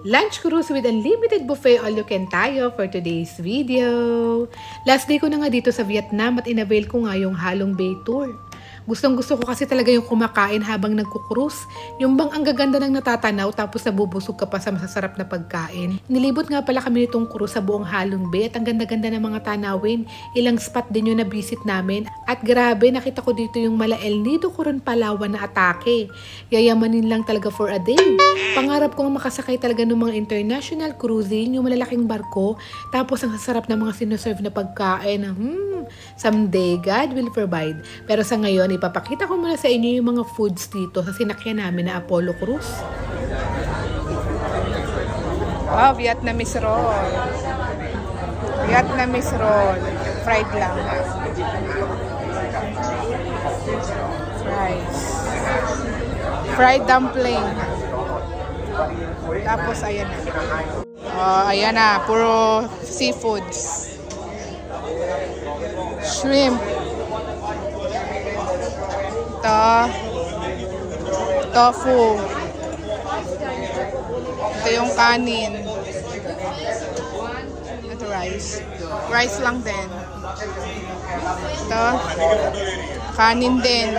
Lunch cruise with unlimited buffet all you can tayo for today's video. Last day ko na nga dito sa Vietnam at inavail ko nga yung Halong Bay Tour. Gustong gusto ko kasi talaga yung kumakain habang nagkukrus. Yung bang ang gaganda ng natatanaw tapos nabubusog ka pa sa masasarap na pagkain. Nilibot nga pala kami nitong cruise sa buong Halong Bay at ang ganda-ganda ng mga tanawin. Ilang spot din yung na-visit namin. At grabe, nakita ko dito yung mala El Nido Coron Palawan na atake. Yayamanin lang talaga for a day. Pangarap kong makasakay talaga ng mga international cruising, yung malalaking barko. Tapos ang sasarap na mga sinoserve na pagkain. Someday, God will provide. Pero sa ngayon, ipapakita ko muna sa inyo yung mga foods dito sa sinakyan namin na Apollo Cruise. Wow, Vietnamese roll. Vietnamese roll. Fried lang. Rice. Fried dumpling. Tapos, ayan na. Oh, ayan na. Puro seafoods. Shrimp. Tofu. Ito yung kanin. Ito rice. Rice lang din. Ito. Kanin din.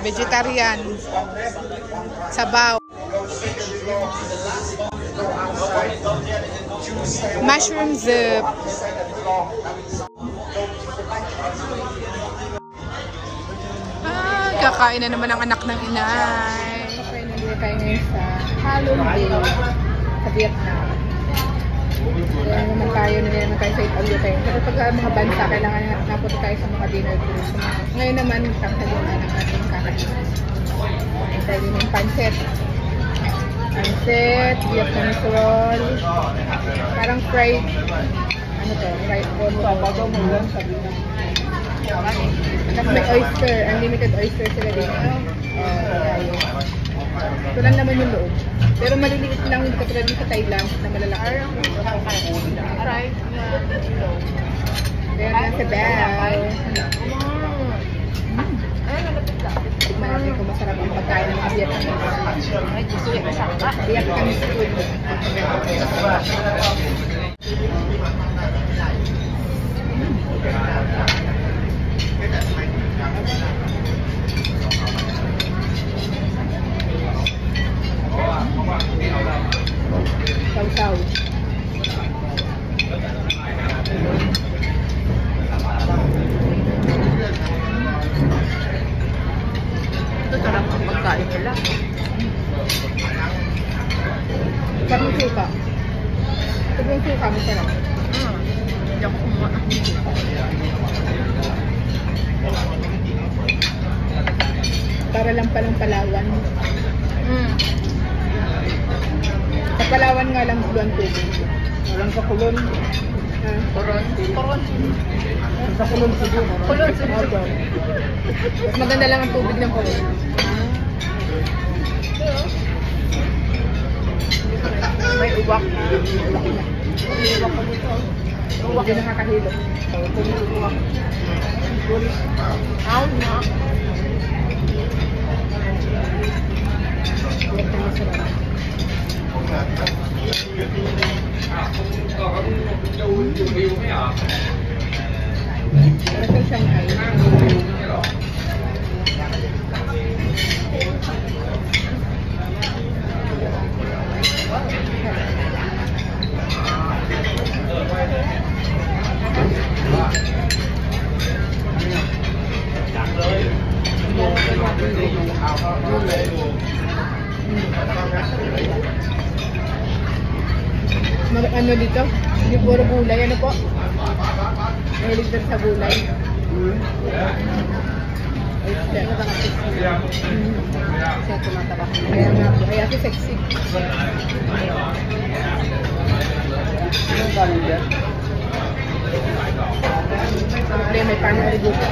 Vegetarian. Sabaw. Mushroom soup. Kakain na naman ang anak ng inay. Okay, nandito tayo ngayon sa Halong Bay sa Vietnam. Kaya naman tayo sa Italy tayo. Pero pag mga bansa, kailangan napunta tayo sa mga dinner cruise. Ngayon naman, tanghalian na ng ating kakain. Tayo din yung pancit. Pancit, Vietnamese roll. Parang fried, ano to, fried roll. Tapos may oyster, unlimited oyster sila dito. Ito lang naman yung loob. Pero maliliit lang, hindi ka tulad sa Thailand na malalaki. Aray. Kaya na sa bell. Tignan natin kung masarap ang pagkain ng Vietnamese. Vietnamese food. Saw-saw. Ito sarap ang pagkain nila. Sarap yung suka. Ito yung suka, masarap. Hindi ako kumuha. Para lang palang Palawan. Sa Palawan nga lang buwan tubig. Walang sa Kulon. Kulon? Kulon. Sa Kulon siguro. Kulon siguro. Mas maganda lang ang tubig ng Kulon. May uwak. May uwak ko dito. Uwak yung nakakahilo. Uwak. Aw na. Ito Shanghai. Ano dito? Hindi puro gulay. Ano po? Mahilig din sa gulay. Siya tumataba. Kaya nga po. Kaya si sexy. Siyempre may panari dito.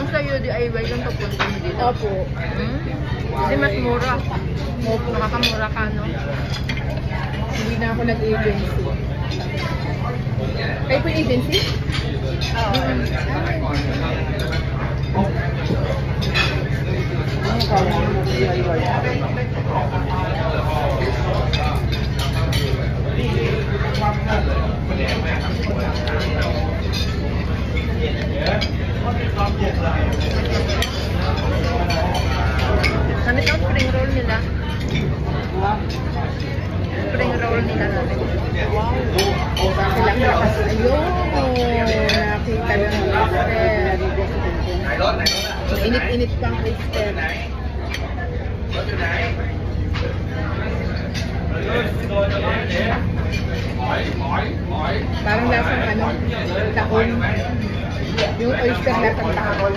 Sa'yo DIY lang papunta mo dito? Opo. Hindi mas mura. Opo. Nakakamura ka, no? Hindi na ako nag-agency. Kayo po yung agency? Oo. Silang lakas. Ayun. Nakita ng oyster. Mainit-init pang oyster. Parang lasang taon. Yung oyster lasang taon.